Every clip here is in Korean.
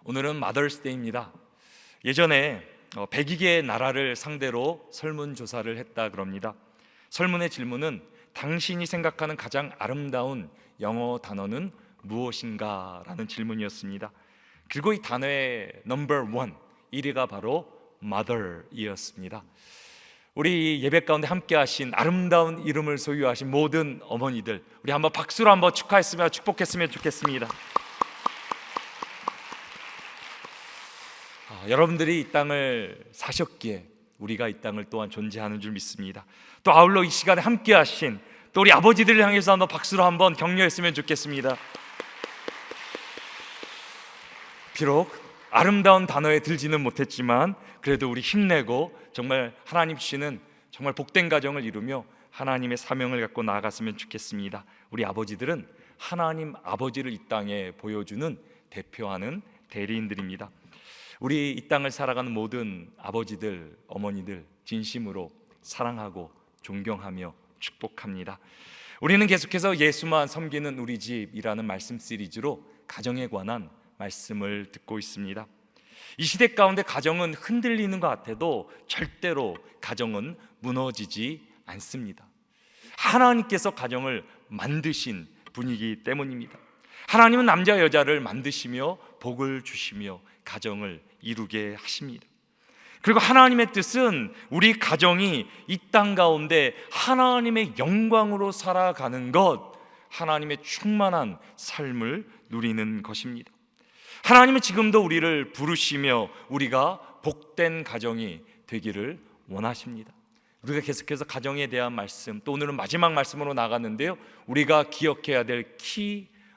오늘은 마더스데이입니다. 예전에 102개의 나라를 상대로 설문조사를 했다 그럽니다. 설문의 질문은 당신이 생각하는 가장 아름다운 영어 단어는 무엇인가? 라는 질문이었습니다. 그리고 이 단어의 넘버 1위가 바로 mother이었습니다. 우리 예배 가운데 함께 하신 아름다운 이름을 소유하신 모든 어머니들, 우리 한번 박수로 한번 축하했으면 축복했으면 좋겠습니다. 여러분들이 이 땅을 사셨기에 우리가 이 땅을 또한 존재하는 줄 믿습니다. 또 아울러 이 시간에 함께 하신 또 우리 아버지들을 향해서 한번 박수로 한번 격려했으면 좋겠습니다. 비록 아름다운 단어에 들지는 못했지만 그래도 우리 힘내고 정말 하나님 주시는 정말 복된 가정을 이루며 하나님의 사명을 갖고 나아갔으면 좋겠습니다. 우리 아버지들은 하나님 아버지를 이 땅에 보여주는 대표하는 대리인들입니다. 우리 이 땅을 살아가는 모든 아버지들, 어머니들 진심으로 사랑하고 존경하며 축복합니다. 우리는 계속해서 예수만 섬기는 우리 집이라는 말씀 시리즈로 가정에 관한 말씀을 듣고 있습니다. 이 시대 가운데 가정은 흔들리는 것 같아도 절대로 가정은 무너지지 않습니다. 하나님께서 가정을 만드신 분이기 때문입니다. 하나님은 남자 여자를 만드시며 복을 주시며 가정을 이루게 하십니다. 그리고 하나님의 뜻은 우리 가정이 이 땅 가운데 하나님의 영광으로 살아가는 것, 하나님의 충만한 삶을 누리는 것입니다. 하나님은 지금도 우리를 부르시며 우리가 복된 가정이 되기를 원하십니다. 우리가 계속해서 가정에 대한 말씀, 또 오늘은 마지막 말씀으로 나갔는데요, 우리가 기억해야 될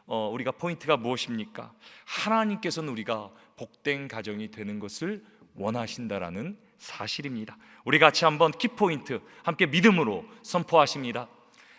우리가 포인트가 무엇입니까? 하나님께서는 우리가 복된 가정이 되는 것을 원하신다라는 사실입니다. 우리 같이 한번 키포인트 함께 믿음으로 선포하십니다.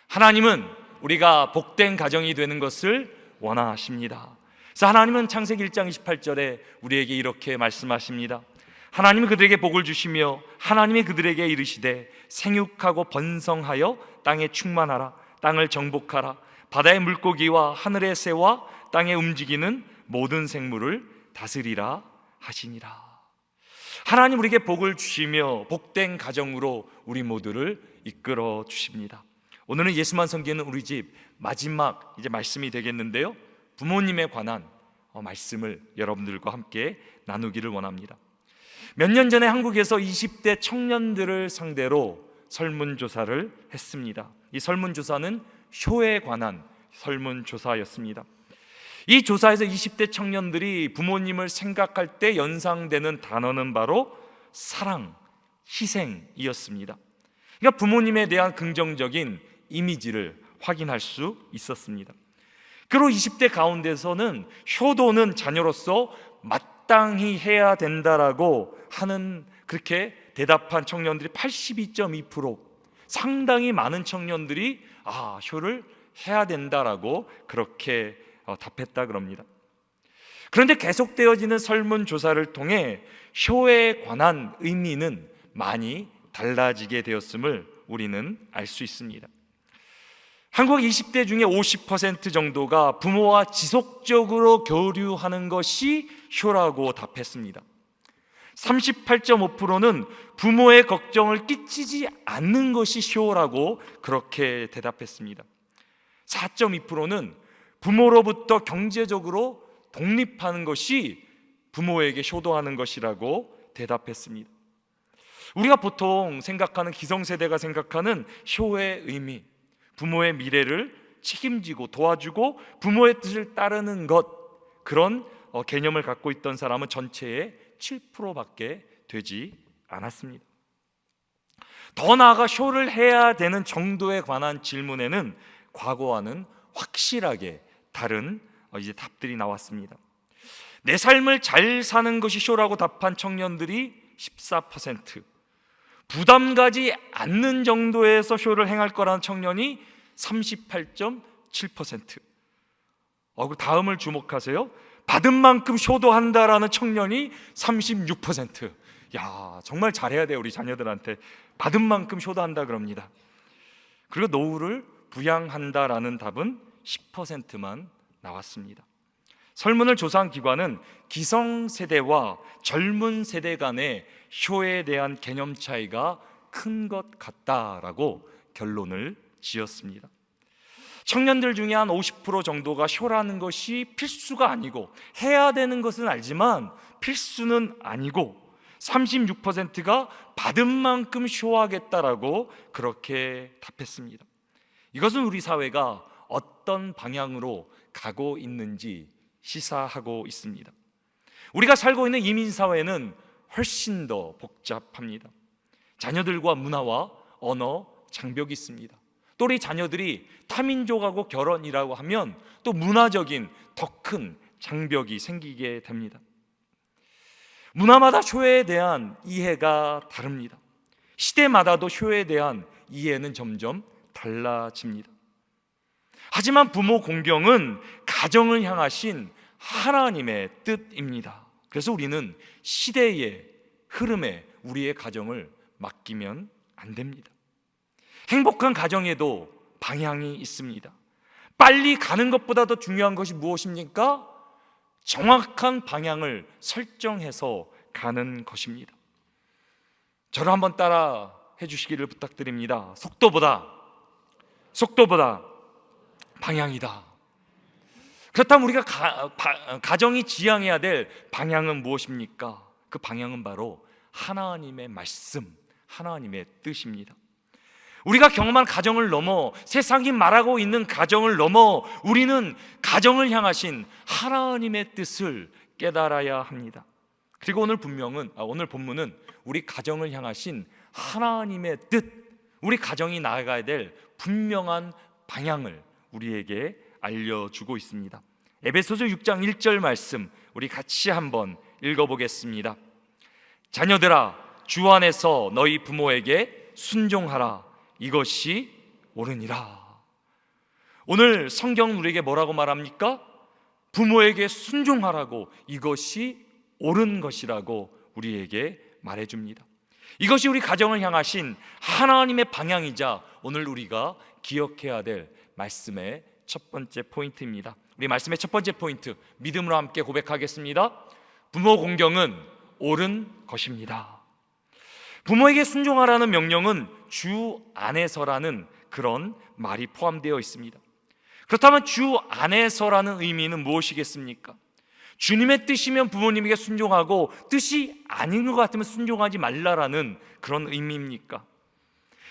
하나님은 우리가 복된 가정이 되는 것을 원하십니다. 그래서 하나님은 창세기 1장 28절에 우리에게 이렇게 말씀하십니다. 하나님은 그들에게 복을 주시며 하나님이 그들에게 이르시되 생육하고 번성하여 땅에 충만하라. 땅을 정복하라. 바다의 물고기와 하늘의 새와 땅에 움직이는 모든 생물을 다스리라 하시니라. 하나님 우리에게 복을 주시며 복된 가정으로 우리 모두를 이끌어 주십니다. 오늘은 예수만 섬기는 우리 집 마지막 말씀이 되겠는데요, 부모님에 관한 말씀을 여러분들과 함께 나누기를 원합니다. 몇 년 전에 한국에서 20대 청년들을 상대로 설문조사를 했습니다. 이 설문조사는 효에 관한 설문조사였습니다. 이 조사에서 20대 청년들이 부모님을 생각할 때 연상되는 단어는 바로 사랑, 희생이었습니다. 그러니까 부모님에 대한 긍정적인 이미지를 확인할 수 있었습니다. 그리고 20대 가운데서는 효도는 자녀로서 마땅히 해야 된다라고 하는, 그렇게 대답한 청년들이 82.2%, 상당히 많은 청년들이 효를 해야 된다라고 그렇게 답했다 그럽니다. 그런데 계속되어지는 설문조사를 통해 효에 관한 의미는 많이 달라지게 되었음을 우리는 알 수 있습니다. 한국 20대 중에 50% 정도가 부모와 지속적으로 교류하는 것이 효라고 답했습니다. 38.5%는 부모의 걱정을 끼치지 않는 것이 효라고 그렇게 대답했습니다. 4.2%는 부모로부터 경제적으로 독립하는 것이 부모에게 효도하는 것이라고 대답했습니다. 우리가 보통 생각하는, 기성세대가 생각하는 효의 의미, 부모의 미래를 책임지고 도와주고 부모의 뜻을 따르는 것, 그런 개념을 갖고 있던 사람은 전체의 7%밖에 되지 않았습니다. 더 나아가 효를 해야 되는 정도에 관한 질문에는 과거와는 확실하게 다른 답들이 나왔습니다. 내 삶을 잘 사는 것이 효라고 답한 청년들이 14%, 부담 가지 않는 정도에서 효를 행할 거라는 청년이 38.7%. 그 다음을 주목하세요. 받은 만큼 효도한다라는 청년이 36%. 정말 잘해야 돼요. 우리 자녀들한테 받은 만큼 효도한다 그럽니다. 그리고 노후를 부양한다라는 답은 10%만 나왔습니다. 설문을 조사한 기관은 기성세대와 젊은 세대 간의 효에 대한 개념 차이가 큰 것 같다라고 결론을 지었습니다. 청년들 중에 한 50% 정도가 효라는 것이 필수가 아니고, 해야 되는 것은 알지만 필수는 아니고, 36%가 받은 만큼 효하겠다라고 그렇게 답했습니다. 이것은 우리 사회가 어떤 방향으로 가고 있는지 시사하고 있습니다. 우리가 살고 있는 이민사회는 훨씬 더 복잡합니다. 자녀들과 문화와 언어 장벽이 있습니다. 또 우리 자녀들이 타민족하고 결혼이라고 하면 또 문화적인 더 큰 장벽이 생기게 됩니다. 문화마다 효에 대한 이해가 다릅니다. 시대마다도 효에 대한 이해는 점점 달라집니다. 하지만 부모 공경은 가정을 향하신 하나님의 뜻입니다. 그래서 우리는 시대의 흐름에 우리의 가정을 맡기면 안 됩니다. 행복한 가정에도 방향이 있습니다. 빨리 가는 것보다 더 중요한 것이 무엇입니까? 정확한 방향을 설정해서 가는 것입니다. 저를 한번 따라 해주시기를 부탁드립니다. 속도보다 방향이다. 그렇다면 우리가 가정이 지향해야 될 방향은 무엇입니까? 그 방향은 바로 하나님의 말씀, 하나님의 뜻입니다. 우리가 경험한 가정을 넘어, 세상이 말하고 있는 가정을 넘어 우리는 가정을 향하신 하나님의 뜻을 깨달아야 합니다. 그리고 오늘 본문은 우리 가정을 향하신 하나님의 뜻, 우리 가정이 나아가야 될 분명한 방향을 우리에게 알려주고 있습니다. 에베소서 6장 1절 말씀 우리 같이 한번 읽어보겠습니다. 자녀들아, 주 안에서 너희 부모에게 순종하라. 이것이 옳으니라. 오늘 성경 우리에게 뭐라고 말합니까? 부모에게 순종하라고, 이것이 옳은 것이라고 우리에게 말해줍니다. 이것이 우리 가정을 향하신 하나님의 방향이자 오늘 우리가 기억해야 될 말씀의 첫 번째 포인트입니다. 우리 말씀의 첫 번째 포인트, 믿음으로 함께 고백하겠습니다. 부모 공경은 옳은 것입니다. 부모에게 순종하라는 명령은 주 안에서라는 그런 말이 포함되어 있습니다. 그렇다면 주 안에서라는 의미는 무엇이겠습니까? 주님의 뜻이면 부모님에게 순종하고 뜻이 아닌 것 같으면 순종하지 말라라는 그런 의미입니까?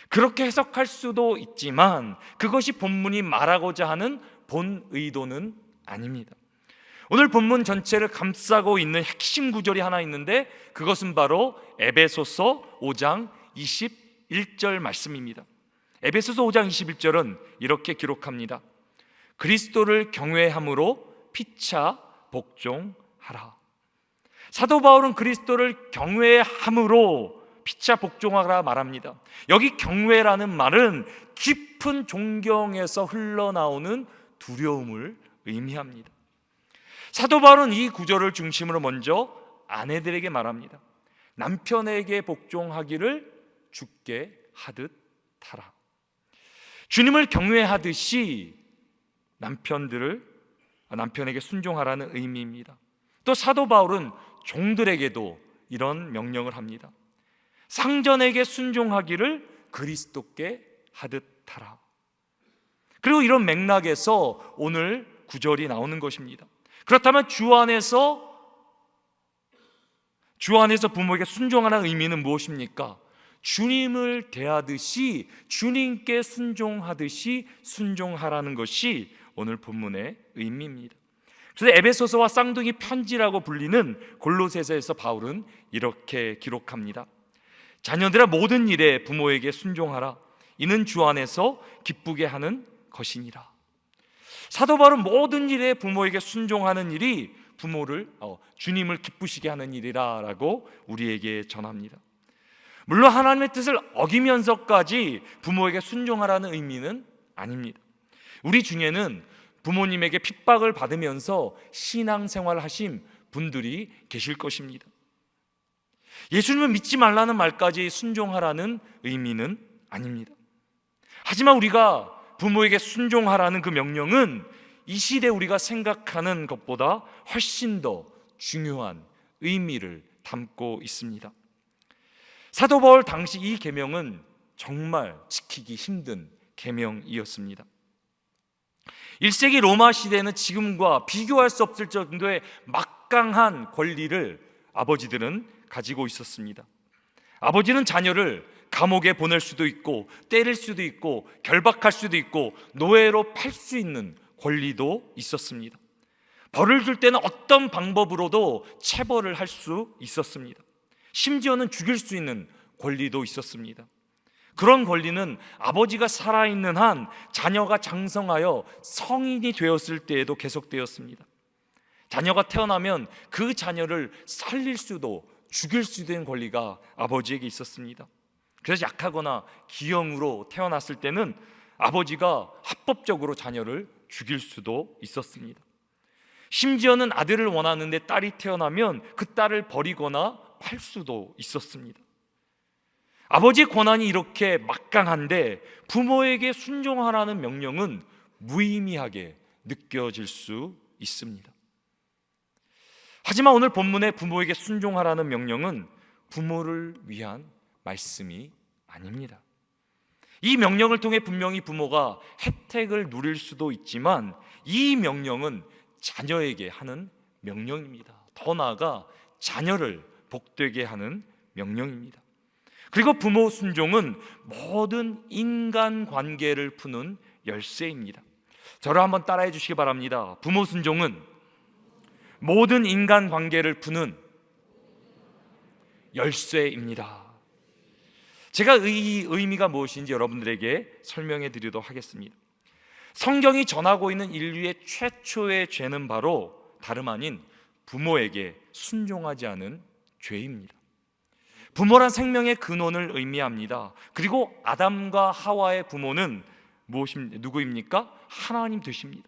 그렇게 해석할 수도 있지만 그것이 본문이 말하고자 하는 본 의도는 아닙니다. 오늘 본문 전체를 감싸고 있는 핵심 구절이 하나 있는데 그것은 바로 에베소서 5장 21절 말씀입니다. 에베소서 5장 21절은 이렇게 기록합니다. 그리스도를 경외함으로 피차 복종하라. 사도 바울은 그리스도를 경외함으로 피차 복종하라 말합니다. 여기 경외라는 말은 깊은 존경에서 흘러나오는 두려움을 의미합니다. 사도 바울은 이 구절을 중심으로 먼저 아내들에게 말합니다. 남편에게 복종하기를 주께 하듯 하라. 주님을 경외하듯이 남편에게 순종하라는 의미입니다. 또 사도 바울은 종들에게도 이런 명령을 합니다. 상전에게 순종하기를 그리스도께 하듯 하라. 그리고 이런 맥락에서 오늘 구절이 나오는 것입니다. 그렇다면 주 안에서 부모에게 순종하는 의미는 무엇입니까? 주님을 대하듯이, 주님께 순종하듯이 순종하라는 것이 오늘 본문의 의미입니다. 그래서 에베소서와 쌍둥이 편지라고 불리는 골로새서에서 바울은 이렇게 기록합니다. 자녀들아, 모든 일에 부모에게 순종하라. 이는 주 안에서 기쁘게 하는 것이니라. 사도 바울은 모든 일에 부모에게 순종하는 일이 주님을 기쁘시게 하는 일이라고 우리에게 전합니다. 물론 하나님의 뜻을 어기면서까지 부모에게 순종하라는 의미는 아닙니다. 우리 중에는 부모님에게 핍박을 받으면서 신앙생활을 하신 분들이 계실 것입니다. 예수님을 믿지 말라는 말까지 순종하라는 의미는 아닙니다. 하지만 우리가 부모에게 순종하라는 그 명령은 이 시대 우리가 생각하는 것보다 훨씬 더 중요한 의미를 담고 있습니다. 사도 바울 당시 이 계명은 정말 지키기 힘든 계명이었습니다. 1세기 로마 시대는 지금과 비교할 수 없을 정도의 막강한 권리를 아버지들은 가지고 있었습니다. 아버지는 자녀를 감옥에 보낼 수도 있고 때릴 수도 있고 결박할 수도 있고 노예로 팔 수 있는 권리도 있었습니다. 벌을 줄 때는 어떤 방법으로도 체벌을 할 수 있었습니다. 심지어는 죽일 수 있는 권리도 있었습니다. 그런 권리는 아버지가 살아있는 한 자녀가 장성하여 성인이 되었을 때에도 계속되었습니다. 자녀가 태어나면 그 자녀를 살릴 수도 죽일 수도 있는 권리가 아버지에게 있었습니다. 그래서 약하거나 기형으로 태어났을 때는 아버지가 합법적으로 자녀를 죽일 수도 있었습니다. 심지어는 아들을 원하는데 딸이 태어나면 그 딸을 버리거나 팔 수도 있었습니다. 아버지의 권한이 이렇게 막강한데 부모에게 순종하라는 명령은 무의미하게 느껴질 수 있습니다. 하지만 오늘 본문의 부모에게 순종하라는 명령은 부모를 위한 말씀이 아닙니다. 이 명령을 통해 분명히 부모가 혜택을 누릴 수도 있지만 이 명령은 자녀에게 하는 명령입니다. 더 나아가 자녀를 복되게 하는 명령입니다. 그리고 부모 순종은 모든 인간 관계를 푸는 열쇠입니다. 저를 한번 따라해 주시기 바랍니다. 부모 순종은 모든 인간 관계를 푸는 열쇠입니다. 제가 이 의미가 무엇인지 여러분들에게 설명해 드리도록 하겠습니다. 성경이 전하고 있는 인류의 최초의 죄는 바로 다름 아닌 부모에게 순종하지 않은 죄입니다. 부모란 생명의 근원을 의미합니다. 그리고 아담과 하와의 부모는 누구입니까? 하나님 되십니다.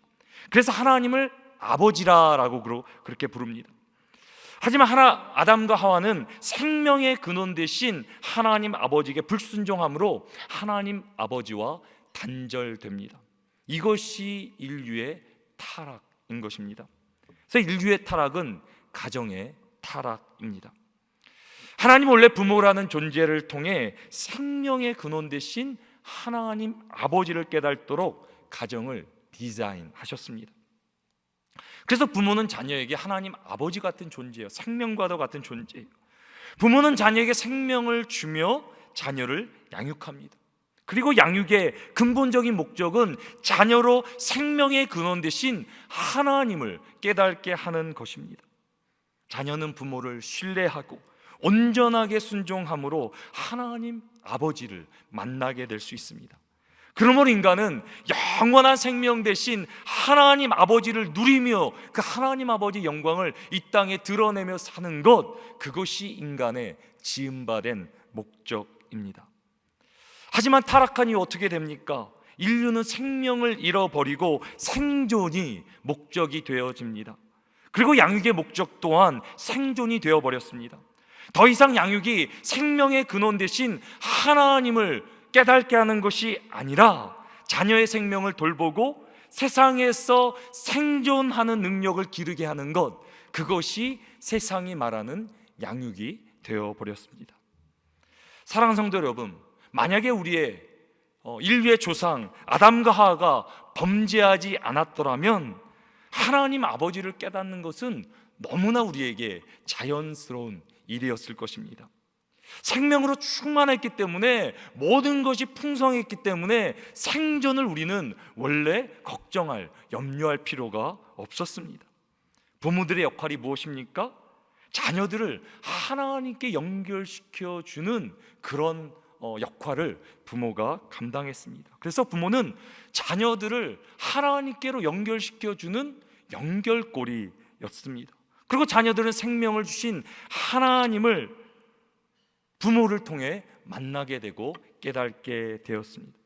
그래서 하나님을 아버지라고 그렇게 부릅니다. 하지만 아담과 하와는 생명의 근원 대신 하나님 아버지에게 불순종함으로 하나님 아버지와 단절됩니다. 이것이 인류의 타락인 것입니다. 그래서 인류의 타락은 가정의 타락입니다. 하나님 원래 부모라는 존재를 통해 생명의 근원 대신 하나님 아버지를 깨닫도록 가정을 디자인하셨습니다. 그래서 부모는 자녀에게 하나님 아버지 같은 존재예요. 생명과도 같은 존재예요. 부모는 자녀에게 생명을 주며 자녀를 양육합니다. 그리고 양육의 근본적인 목적은 자녀로 생명의 근원 대신 하나님을 깨닫게 하는 것입니다. 자녀는 부모를 신뢰하고 온전하게 순종함으로 하나님 아버지를 만나게 될 수 있습니다. 그러므로 인간은 영원한 생명 대신 하나님 아버지를 누리며 그 하나님 아버지의 영광을 이 땅에 드러내며 사는 것, 그것이 인간의 지음받은 목적입니다. 하지만 타락한 이후 어떻게 됩니까? 인류는 생명을 잃어버리고 생존이 목적이 되어집니다. 그리고 양육의 목적 또한 생존이 되어버렸습니다. 더 이상 양육이 생명의 근원 대신 하나님을 깨닫게 하는 것이 아니라 자녀의 생명을 돌보고 세상에서 생존하는 능력을 기르게 하는 것, 그것이 세상이 말하는 양육이 되어버렸습니다. 사랑하는 성도 여러분, 만약에 우리의 인류의 조상 아담과 하와가 범죄하지 않았더라면 하나님 아버지를 깨닫는 것은 너무나 우리에게 자연스러운 일이었을 것입니다. 생명으로 충만했기 때문에, 모든 것이 풍성했기 때문에 생존을 우리는 원래 걱정할, 염려할 필요가 없었습니다. 부모들의 역할이 무엇입니까? 자녀들을 하나님께 연결시켜 주는 그런 역할을 부모가 감당했습니다. 그래서 부모는 자녀들을 하나님께로 연결시켜 주는 연결고리였습니다. 그리고 자녀들은 생명을 주신 하나님을 부모를 통해 만나게 되고 깨닫게 되었습니다.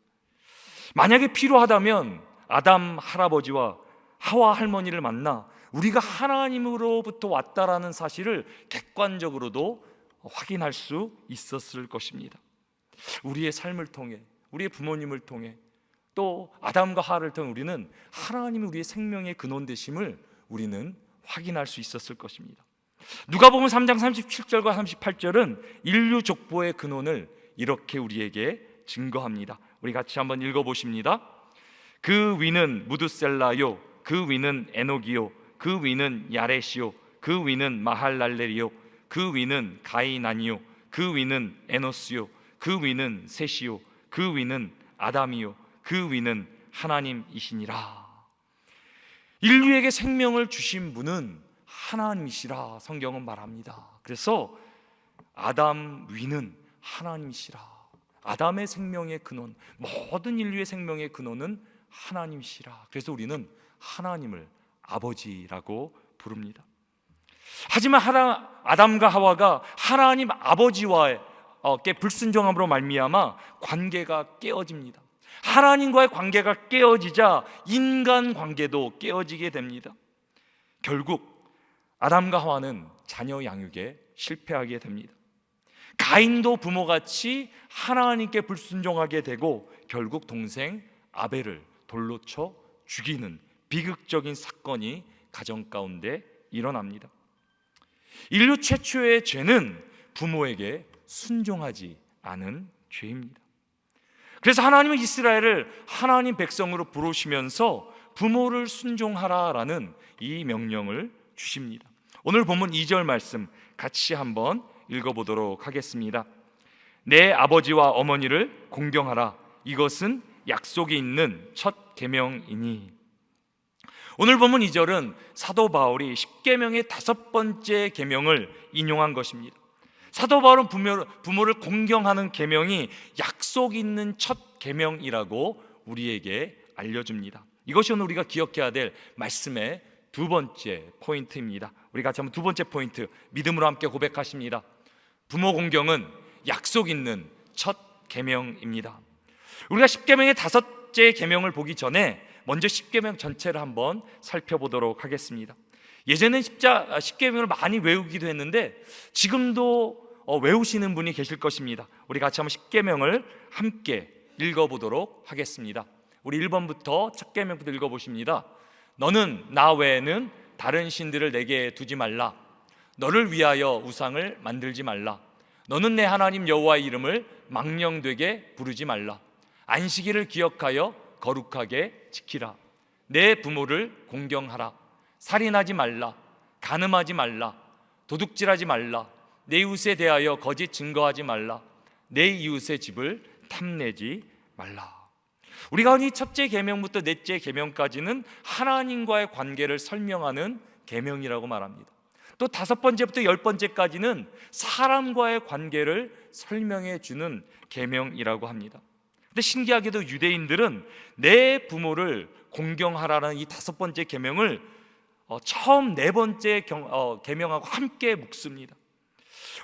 만약에 필요하다면 아담 할아버지와 하와 할머니를 만나 우리가 하나님으로부터 왔다라는 사실을 객관적으로도 확인할 수 있었을 것입니다. 우리의 삶을 통해, 우리의 부모님을 통해 또 아담과 하와를 통해 우리는 하나님이 우리의 생명의 근원 되심을 우리는 확인할 수 있었을 것입니다. 누가복음 3장 37절과 38절은 인류 족보의 근원을 이렇게 우리에게 증거합니다. 우리 같이 한번 읽어보십니다. 그 위는 무드셀라요, 그 위는 에녹이요, 그 위는 야렛이요, 그 위는 마할랄렐이요, 그 위는 가이난이요, 그 위는 에노스요, 그 위는 셋이요, 그 위는 아담이요, 그 위는 하나님이시니라. 인류에게 생명을 주신 분은 하나님이시라 성경은 말합니다. 그래서 아담 위는 하나님이시라. 아담의 생명의 근원, 모든 인류의 생명의 근원은 하나님이시라. 그래서 우리는 하나님을 아버지라고 부릅니다. 하지만 아담과 하와가 하나님 아버지와의 불순종함으로 말미암아 관계가 깨어집니다. 하나님과의 관계가 깨어지자 인간 관계도 깨어지게 됩니다. 결국 아담과 하와는 자녀 양육에 실패하게 됩니다. 가인도 부모같이 하나님께 불순종하게 되고 결국 동생 아벨을 돌로 쳐 죽이는 비극적인 사건이 가정 가운데 일어납니다. 인류 최초의 죄는 부모에게 순종하지 않은 죄입니다. 그래서 하나님은 이스라엘을 하나님 백성으로 부르시면서 부모를 순종하라라는 이 명령을 주십니다. 오늘 본문 2절 말씀 같이 한번 읽어보도록 하겠습니다. 내 아버지와 어머니를 공경하라. 이것은 약속이 있는 첫 계명이니. 오늘 본문 2절은 사도 바울이 십계명의 5번째 계명을 인용한 것입니다. 사도 바울은 부모를 공경하는 계명이 약속 있는 첫 계명이라고 우리에게 알려줍니다. 이것이 오늘 우리가 기억해야 될 말씀의 두 번째 포인트입니다. 우리 같이 한번 두 번째 포인트, 믿음으로 함께 고백하십니다. 부모 공경은 약속 있는 첫 계명입니다. 우리가 십계명의 5째 계명을 보기 전에 먼저 십계명 전체를 한번 살펴보도록 하겠습니다. 예전엔 십계명을 많이 외우기도 했는데 지금도 외우시는 분이 계실 것입니다. 우리 같이 한번 십계명을 함께 읽어보도록 하겠습니다. 우리 1번부터 첫 계명부터 읽어보십니다. 너는 나 외에는 다른 신들을 내게 두지 말라. 너를 위하여 우상을 만들지 말라. 너는 내 하나님 여호와의 이름을 망령되게 부르지 말라. 안식일을 기억하여 거룩하게 지키라. 내 부모를 공경하라. 살인하지 말라. 간음하지 말라. 도둑질하지 말라. 내 이웃에 대하여 거짓 증거하지 말라. 내 이웃의 집을 탐내지 말라. 우리가 이 첫째 계명부터 넷째 계명까지는 하나님과의 관계를 설명하는 계명이라고 말합니다. 또 5번째부터 10번째까지는 사람과의 관계를 설명해 주는 계명이라고 합니다. 근데 신기하게도 유대인들은 내 부모를 공경하라는 이 5번째 계명을 처음 4번째 계명하고 함께 묶습니다.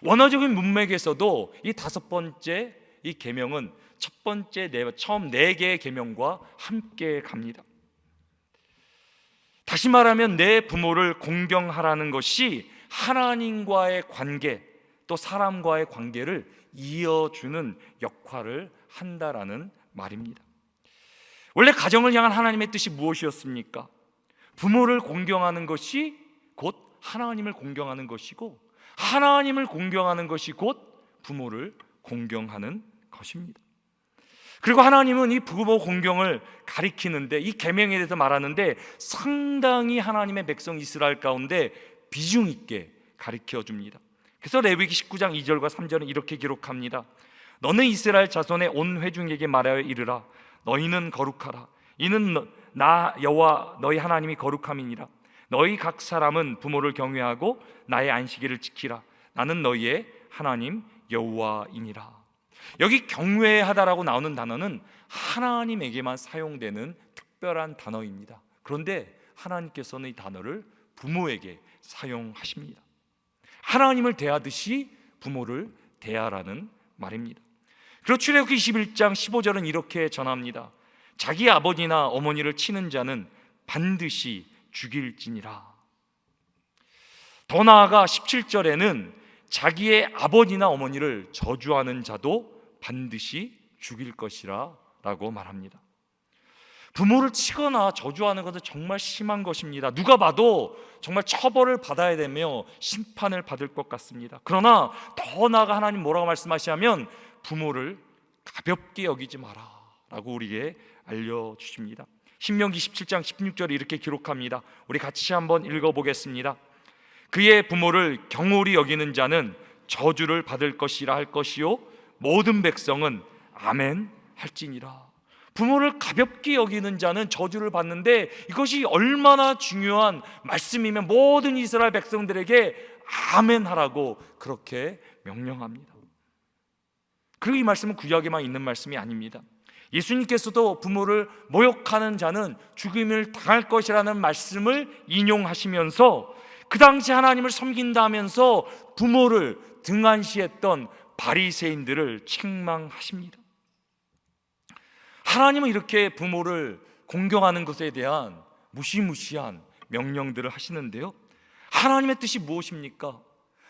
원어적인 문맥에서도 이 5번째 이 계명은 첫 번째 처음 4개의 계명과 함께 갑니다. 다시 말하면 내 부모를 공경하라는 것이 하나님과의 관계, 또 사람과의 관계를 이어주는 역할을 한다라는 말입니다. 원래 가정을 향한 하나님의 뜻이 무엇이었습니까? 부모를 공경하는 것이 곧 하나님을 공경하는 것이고, 하나님을 공경하는 것이 곧 부모를 공경하는 것입니다. 그리고 하나님은 이 부모 공경을 가리키는데, 이 계명에 대해서 말하는데 상당히 하나님의 백성 이스라엘 가운데 비중 있게 가르쳐 줍니다. 그래서 레위기 19장 2절과 3절은 이렇게 기록합니다. 너는 이스라엘 자손의 온 회중에게 말하여 이르라. 너희는 거룩하라. 이는 나 여호와 너희 하나님이 거룩함이니라. 너희 각 사람은 부모를 경외하고 나의 안식일을 지키라. 나는 너희의 하나님 여호와이니라. 여기 경외하다라고 나오는 단어는 하나님에게만 사용되는 특별한 단어입니다. 그런데 하나님께서는 이 단어를 부모에게 사용하십니다. 하나님을 대하듯이 부모를 대하라는 말입니다. 그리고 출애굽기 21장 15절은 이렇게 전합니다. 자기 아버지나 어머니를 치는 자는 반드시 죽일지니라. 더 나아가 17절에는 자기의 아버지나 어머니를 저주하는 자도 반드시 죽일 것이라 라고 말합니다. 부모를 치거나 저주하는 것은 정말 심한 것입니다. 누가 봐도 정말 처벌을 받아야 되며 심판을 받을 것 같습니다. 그러나 더 나아가 하나님 뭐라고 말씀하시냐면 부모를 가볍게 여기지 마라 라고 우리에게 알려주십니다. 신명기 17장 16절에 이렇게 기록합니다. 우리 같이 한번 읽어보겠습니다. 그의 부모를 경홀히 여기는 자는 저주를 받을 것이라 할 것이요 모든 백성은 아멘 할지니라. 부모를 가볍게 여기는 자는 저주를 받는데, 이것이 얼마나 중요한 말씀이면 모든 이스라엘 백성들에게 아멘 하라고 그렇게 명령합니다. 그리고 이 말씀은 구약에만 있는 말씀이 아닙니다. 예수님께서도 부모를 모욕하는 자는 죽임을 당할 것이라는 말씀을 인용하시면서 그 당시 하나님을 섬긴다 하면서 부모를 등한시했던 바리새인들을 책망하십니다. 하나님은 이렇게 부모를 공경하는 것에 대한 무시무시한 명령들을 하시는데요, 하나님의 뜻이 무엇입니까?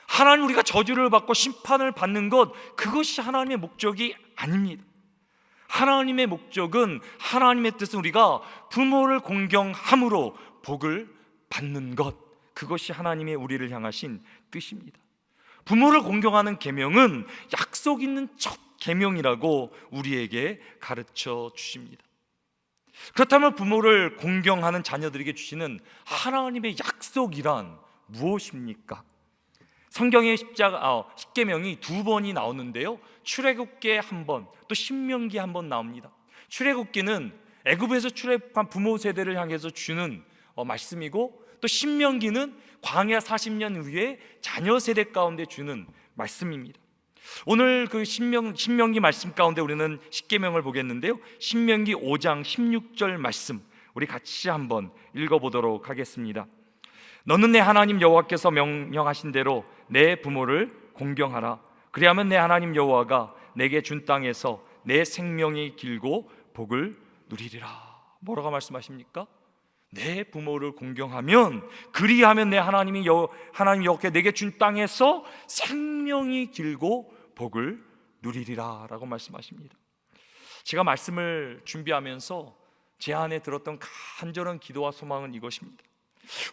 하나님, 우리가 저주를 받고 심판을 받는 것, 그것이 하나님의 목적이 아닙니다. 하나님의 목적은, 하나님의 뜻은 우리가 부모를 공경함으로 복을 받는 것, 그것이 하나님의 우리를 향하신 뜻입니다. 부모를 공경하는 계명은 약속 있는 첫 계명이라고 우리에게 가르쳐 주십니다. 그렇다면 부모를 공경하는 자녀들에게 주시는 하나님의 약속이란 무엇입니까? 성경의 십계명이 두 번이 나오는데요, 출애굽기에 한 번, 또 신명기에 한 번 나옵니다. 출애굽기는 애굽에서 출애굽한 부모 세대를 향해서 주는 말씀이고, 또 신명기는 광야 40년 후에 자녀 세대 가운데 주는 말씀입니다. 오늘 그 신명기 말씀 가운데 우리는 십계명을 보겠는데요, 신명기 5장 16절 말씀 우리 같이 한번 읽어보도록 하겠습니다. 너는 내 하나님 여호와께서 명령하신 대로 내 부모를 공경하라. 그리하면 내 하나님 여호와가 내게 준 땅에서 내 생명이 길고 복을 누리리라. 뭐라고 말씀하십니까? 내 부모를 공경하면, 그리하면 내 하나님 여호와께 내게 준 땅에서 생명이 길고 복을 누리리라 라고 말씀하십니다. 제가 말씀을 준비하면서 제 안에 들었던 간절한 기도와 소망은 이것입니다.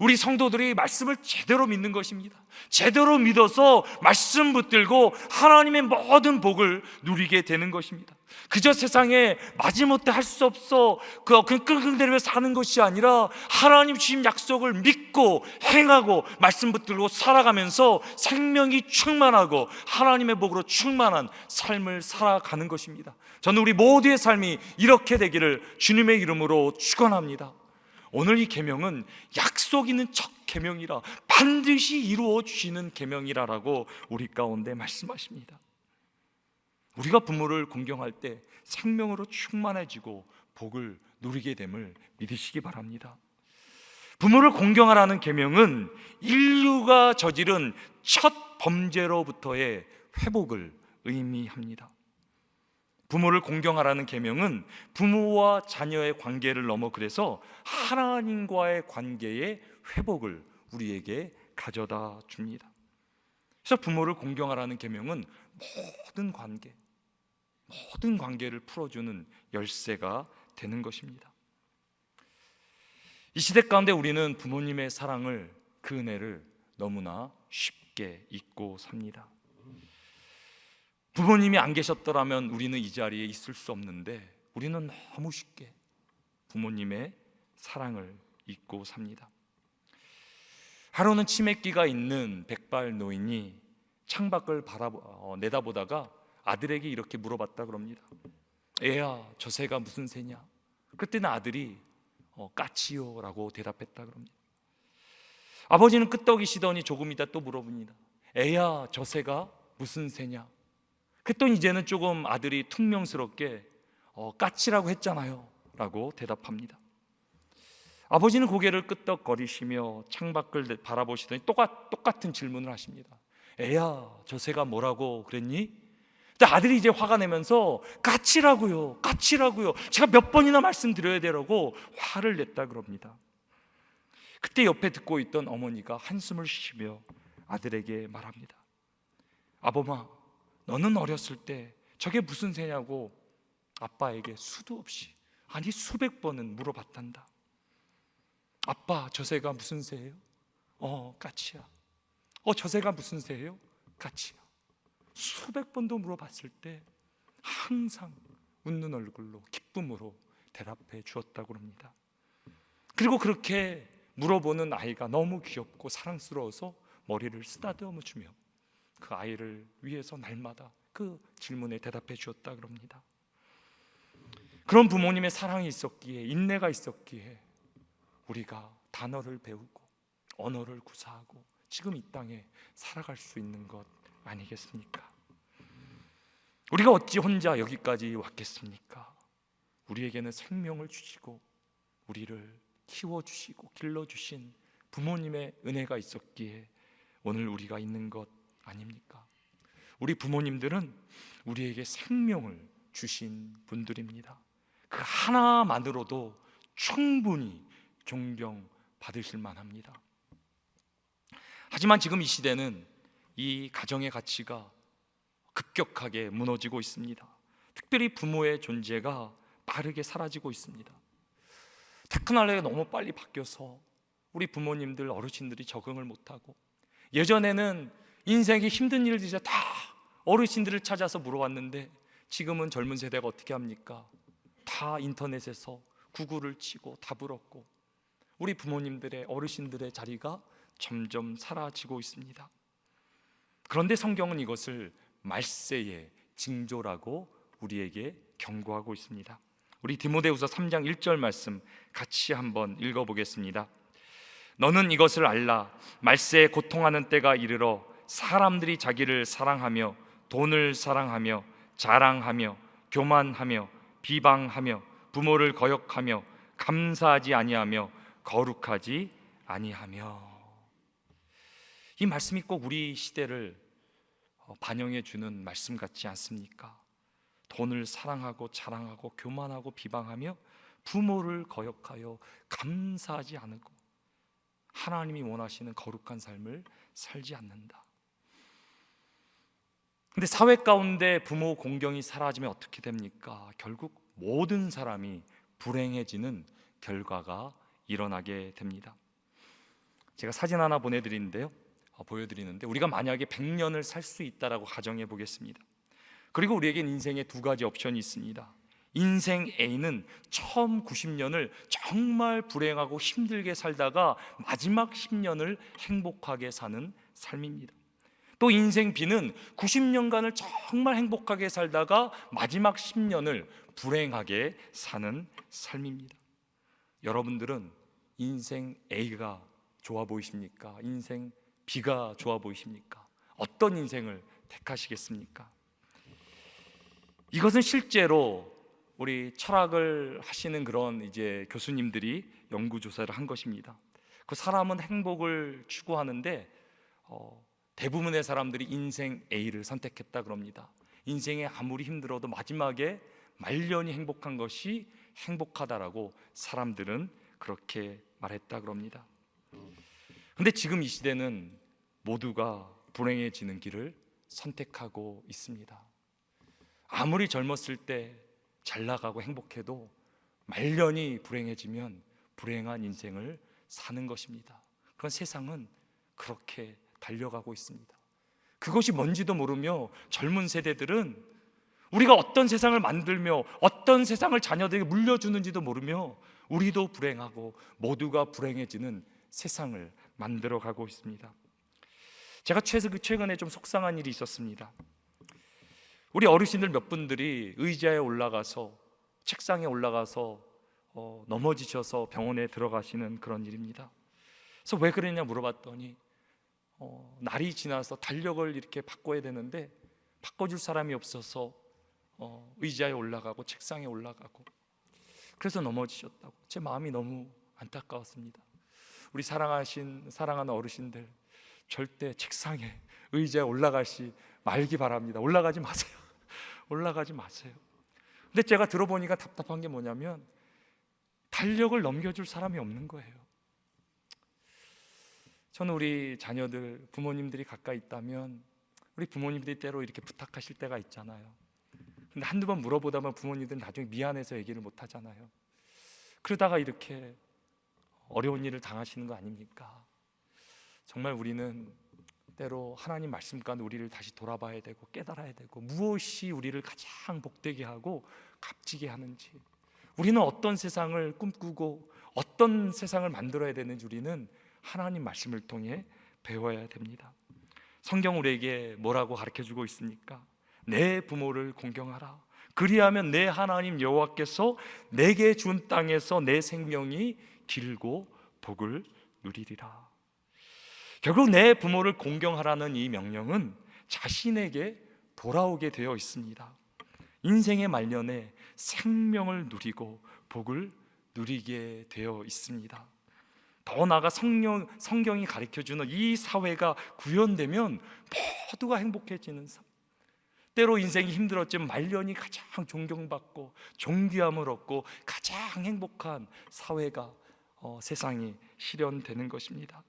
우리 성도들이 말씀을 제대로 믿는 것입니다. 제대로 믿어서 말씀 붙들고 하나님의 모든 복을 누리게 되는 것입니다. 그저 세상에 마지못해 할 수 없어 그냥 끙끙대며 사는 것이 아니라 하나님 주신 약속을 믿고 행하고 말씀 붙들고 살아가면서 생명이 충만하고 하나님의 복으로 충만한 삶을 살아가는 것입니다. 저는 우리 모두의 삶이 이렇게 되기를 주님의 이름으로 축원합니다. 오늘 이 계명은 약속 있는 첫 계명이라, 반드시 이루어 주시는 계명이라라고 우리 가운데 말씀하십니다. 우리가 부모를 공경할 때 생명으로 충만해지고 복을 누리게 됨을 믿으시기 바랍니다. 부모를 공경하라는 계명은 인류가 저지른 첫 범죄로부터의 회복을 의미합니다. 부모를 공경하라는 계명은 부모와 자녀의 관계를 넘어 그래서 하나님과의 관계의 회복을 우리에게 가져다 줍니다. 그래서 부모를 공경하라는 계명은 모든 관계를 풀어주는 열쇠가 되는 것입니다. 이 시대 가운데 우리는 부모님의 사랑을, 그 은혜를 너무나 쉽게 잊고 삽니다. 부모님이 안 계셨더라면 우리는 이 자리에 있을 수 없는데, 우리는 너무 쉽게 부모님의 사랑을 잊고 삽니다. 하루는 치매기가 있는 백발 노인이 창밖을 내다보다가 아들에게 이렇게 물어봤다 그럽니다. 애야, 저 새가 무슨 새냐? 그때는 아들이 까치요 라고 대답했다 그럽니다. 아버지는 끄떡이시더니 조금 있다 또 물어봅니다. 애야, 저 새가 무슨 새냐? 그랬더니 이제는 조금 아들이 퉁명스럽게 까치라고 했잖아요 라고 대답합니다. 아버지는 고개를 끄덕거리시며 창밖을 바라보시더니 똑같은 질문을 하십니다. 애야, 저 새가 뭐라고 그랬니? 근데 아들이 이제 화가 내면서 까치라고요, 제가 몇 번이나 말씀드려야 되라고 화를 냈다 그럽니다. 그때 옆에 듣고 있던 어머니가 한숨을 쉬며 아들에게 말합니다. 아범아, 너는 어렸을 때 저게 무슨 새냐고 아빠에게 수도 없이 아니 수백 번은 물어봤단다. 아빠, 저 새가 무슨 새예요? 까치야. 저 새가 무슨 새예요? 까치야. 수백 번도 물어봤을 때 항상 웃는 얼굴로 기쁨으로 대답해 주었다고 합니다. 그리고 그렇게 물어보는 아이가 너무 귀엽고 사랑스러워서 머리를 쓰다듬어 주며 그 아이를 위해서 날마다 그 질문에 대답해 주었다고 합니다. 그런 부모님의 사랑이 있었기에, 인내가 있었기에 우리가 단어를 배우고 언어를 구사하고 지금 이 땅에 살아갈 수 있는 것 아니겠습니까? 우리가 어찌 혼자 여기까지 왔겠습니까? 우리에게는 생명을 주시고 우리를 키워주시고 길러주신 부모님의 은혜가 있었기에 오늘 우리가 있는 것 아닙니까? 우리 부모님들은 우리에게 생명을 주신 분들입니다. 그 하나만으로도 충분히 존경받으실 만합니다. 하지만 지금 이 시대는 이 가정의 가치가 급격하게 무너지고 있습니다. 특별히 부모의 존재가 빠르게 사라지고 있습니다. 테크놀로지가 너무 빨리 바뀌어서 우리 부모님들, 어르신들이 적응을 못하고, 예전에는 인생이 힘든 일을 이제 다 어르신들을 찾아서 물어봤는데 지금은 젊은 세대가 어떻게 합니까? 다 인터넷에서 구글을 치고 답을 얻고 우리 부모님들의, 어르신들의 자리가 점점 사라지고 있습니다. 그런데 성경은 이것을 말세의 징조라고 우리에게 경고하고 있습니다. 우리 디모데후서 3장 1절 말씀 같이 한번 읽어보겠습니다. 너는 이것을 알라. 말세에 고통하는 때가 이르러 사람들이 자기를 사랑하며 돈을 사랑하며 자랑하며 교만하며 비방하며 부모를 거역하며 감사하지 아니하며 거룩하지 아니하며. 이 말씀이 꼭 우리 시대를 반영해 주는 말씀 같지 않습니까? 돈을 사랑하고 자랑하고 교만하고 비방하며 부모를 거역하여 감사하지 않고 하나님이 원하시는 거룩한 삶을 살지 않는다. 근데 사회 가운데 부모 공경이 사라지면 어떻게 됩니까? 결국 모든 사람이 불행해지는 결과가 일어나게 됩니다. 제가 사진 하나 보여드리는데 우리가 만약에 100년을 살 수 있다라고 가정해 보겠습니다. 그리고 우리에겐 인생에 두 가지 옵션이 있습니다. 인생 A는 처음 90년을 정말 불행하고 힘들게 살다가 마지막 10년을 행복하게 사는 삶입니다. 또 인생 B는 90년간을 정말 행복하게 살다가 마지막 10년을 불행하게 사는 삶입니다. 여러분들은 인생 A가 좋아 보이십니까? 인생 B가 좋아 보이십니까? 어떤 인생을 택하시겠습니까? 이것은 실제로 우리 철학을 하시는 그런 이제 교수님들이 연구조사를 한 것입니다. 그 사람은 행복을 추구하는데 대부분의 사람들이 인생 A를 선택했다 그럽니다. 인생에 아무리 힘들어도 마지막에 말년이 행복한 것이 행복하다라고 사람들은 그렇게 말했다 그럽니다. 근데 지금 이 시대는 모두가 불행해지는 길을 선택하고 있습니다. 아무리 젊었을 때 잘 나가고 행복해도 말년이 불행해지면 불행한 인생을 사는 것입니다. 그런 세상은 그렇게 달려가고 있습니다. 그것이 뭔지도 모르며 젊은 세대들은 우리가 어떤 세상을 만들며 어떤 세상을 자녀들에게 물려주는지도 모르며 우리도 불행하고 모두가 불행해지는 세상을 만들어가고 있습니다. 제가 최근에 좀 속상한 일이 있었습니다. 우리 어르신들 몇 분들이 의자에 올라가서 책상에 올라가서 넘어지셔서 병원에 들어가시는 그런 일입니다. 그래서 왜 그랬냐 물어봤더니 날이 지나서 달력을 이렇게 바꿔야 되는데 바꿔줄 사람이 없어서 의자에 올라가고 책상에 올라가고 그래서 넘어지셨다고. 제 마음이 너무 안타까웠습니다. 우리 사랑하는 어르신들 절대 책상에 의자에 올라가시 말기 바랍니다. 올라가지 마세요. 올라가지 마세요. 근데 제가 들어보니까 답답한 게 뭐냐면 달력을 넘겨줄 사람이 없는 거예요. 저는 우리 자녀들, 부모님들이 가까이 있다면 우리 부모님들이 때로 이렇게 부탁하실 때가 있잖아요. 근데 한두 번 물어보다 보면 부모님들은 나중에 미안해서 얘기를 못 하잖아요. 그러다가 이렇게 어려운 일을 당하시는 거 아닙니까? 정말 우리는 때로 하나님 말씀 가운데 우리를 다시 돌아봐야 되고 깨달아야 되고, 무엇이 우리를 가장 복되게 하고 값지게 하는지, 우리는 어떤 세상을 꿈꾸고 어떤 세상을 만들어야 되는지 우리는 하나님 말씀을 통해 배워야 됩니다. 성경 우리에게 뭐라고 가르쳐주고 있습니까? 내 부모를 공경하라. 그리하면 내 하나님 여호와께서 내게 준 땅에서 내 생명이 길고 복을 누리리라. 결국 내 부모를 공경하라는 이 명령은 자신에게 돌아오게 되어 있습니다. 인생의 말년에 생명을 누리고 복을 누리게 되어 있습니다. 더 나아가 성경이 가르쳐주는 이 사회가 구현되면 모두가 행복해지는 삶, 때로 인생이 힘들었지만 말년이 가장 존경받고 존귀함을 얻고 가장 행복한 사회가 세상이 실현되는 것입니다.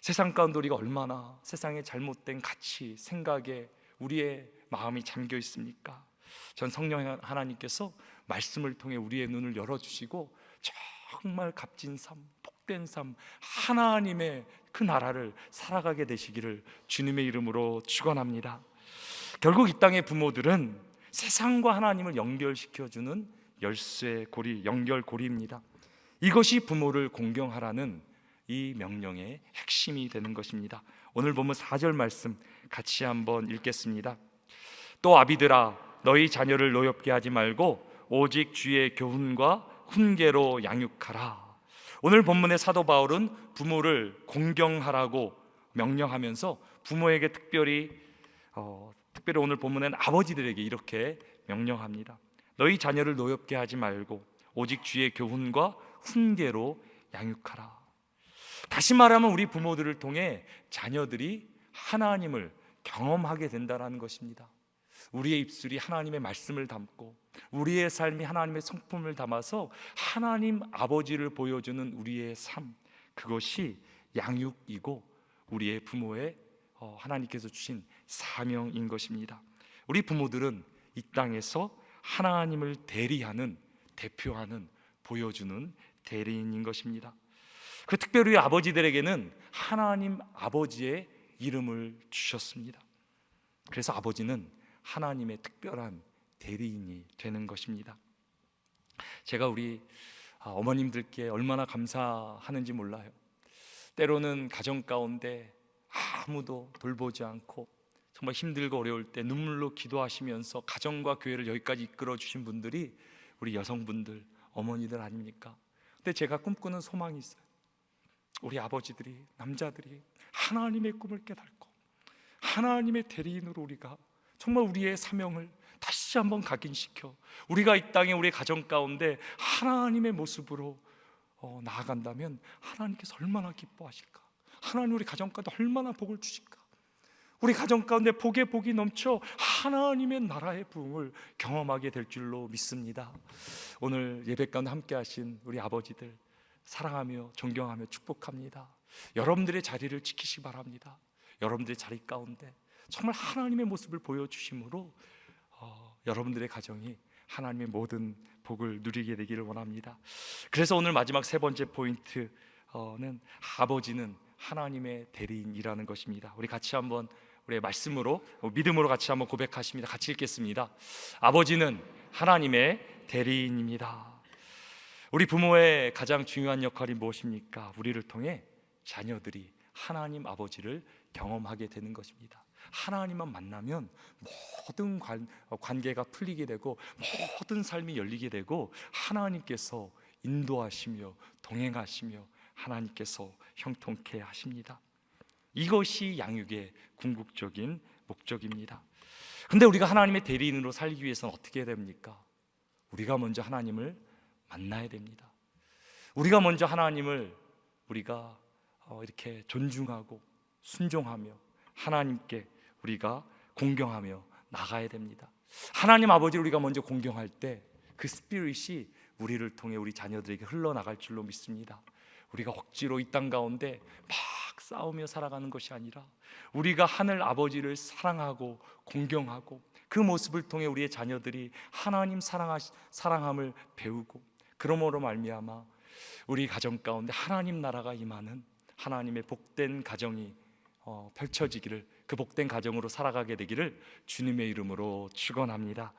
세상 가운데 우리가 얼마나 세상의 잘못된 가치, 생각에 우리의 마음이 잠겨 있습니까? 전 성령 하나님께서 말씀을 통해 우리의 눈을 열어주시고 정말 값진 삶, 복된 삶, 하나님의 그 나라를 살아가게 되시기를 주님의 이름으로 축원합니다. 결국 이 땅의 부모들은 세상과 하나님을 연결시켜주는 열쇠고리, 연결고리입니다. 이것이 부모를 공경하라는 이 명령의 핵심이 되는 것입니다. 오늘 보면 4절 말씀 같이 한번 읽겠습니다. 또 아비들아, 너희 자녀를 노엽게 하지 말고 오직 주의 교훈과 훈계로 양육하라. 오늘 본문의 사도 바울은 부모를 공경하라고 명령하면서 부모에게 특별히 오늘 본문에는 아버지들에게 이렇게 명령합니다. 너희 자녀를 노엽게 하지 말고 오직 주의 교훈과 훈계로 양육하라. 다시 말하면 우리 부모들을 통해 자녀들이 하나님을 경험하게 된다는 것입니다. 우리의 입술이 하나님의 말씀을 담고 우리의 삶이 하나님의 성품을 담아서 하나님 아버지를 보여주는 우리의 삶, 그것이 양육이고 우리의 부모의 하나님께서 주신 사명인 것입니다. 우리 부모들은 이 땅에서 하나님을 대리하는, 대표하는, 보여주는 대리인인 것입니다. 그 특별히 아버지들에게는 하나님 아버지의 이름을 주셨습니다. 그래서 아버지는 하나님의 특별한 대리인이 되는 것입니다. 제가 우리 어머님들께 얼마나 감사하는지 몰라요. 때로는 가정 가운데 아무도 돌보지 않고 정말 힘들고 어려울 때 눈물로 기도하시면서 가정과 교회를 여기까지 이끌어 주신 분들이 우리 여성분들, 어머니들 아닙니까? 근데 제가 꿈꾸는 소망이 있어요. 우리 아버지들이, 남자들이 하나님의 꿈을 깨닫고 하나님의 대리인으로 우리가 정말 우리의 사명을 다시 한번 각인시켜 우리가 이 땅에 우리 가정 가운데 하나님의 모습으로 나아간다면 하나님께서 얼마나 기뻐하실까? 하나님 우리 가정 가운데 얼마나 복을 주실까? 우리 가정 가운데 복에 복이 넘쳐 하나님의 나라의 부흥을 경험하게 될 줄로 믿습니다. 오늘 예배 가운데 함께 하신 우리 아버지들 사랑하며 존경하며 축복합니다. 여러분들의 자리를 지키시기 바랍니다. 여러분들의 자리 가운데 정말 하나님의 모습을 보여주심으로 여러분들의 가정이 하나님의 모든 복을 누리게 되기를 원합니다. 그래서 오늘 마지막 세 번째 포인트는 아버지는 하나님의 대리인이라는 것입니다. 우리 같이 한번 우리의 말씀으로 믿음으로 같이 한번 고백하십니다. 같이 읽겠습니다. 아버지는 하나님의 대리인입니다. 우리 부모의 가장 중요한 역할이 무엇입니까? 우리를 통해 자녀들이 하나님 아버지를 경험하게 되는 것입니다. 하나님만 만나면 모든 관계가 풀리게 되고 모든 삶이 열리게 되고 하나님께서 인도하시며 동행하시며 하나님께서 형통케 하십니다. 이것이 양육의 궁극적인 목적입니다. 근데 우리가 하나님의 대리인으로 살기 위해서는 어떻게 해야 됩니까? 우리가 먼저 하나님을 만나야 됩니다. 우리가 먼저 하나님을 우리가 이렇게 존중하고 순종하며 하나님께 우리가 공경하며 나가야 됩니다. 하나님 아버지를 우리가 먼저 공경할 때 그 스피릿이 우리를 통해 우리 자녀들에게 흘러나갈 줄로 믿습니다. 우리가 억지로 이 땅 가운데 막 싸우며 살아가는 것이 아니라 우리가 하늘 아버지를 사랑하고 공경하고 그 모습을 통해 우리의 자녀들이 하나님 사랑함을 배우고 그러므로 말미암아 우리 가정 가운데 하나님 나라가 임하는 하나님의 복된 가정이 펼쳐지기를, 그 복된 가정으로 살아가게 되기를 주님의 이름으로 축원합니다.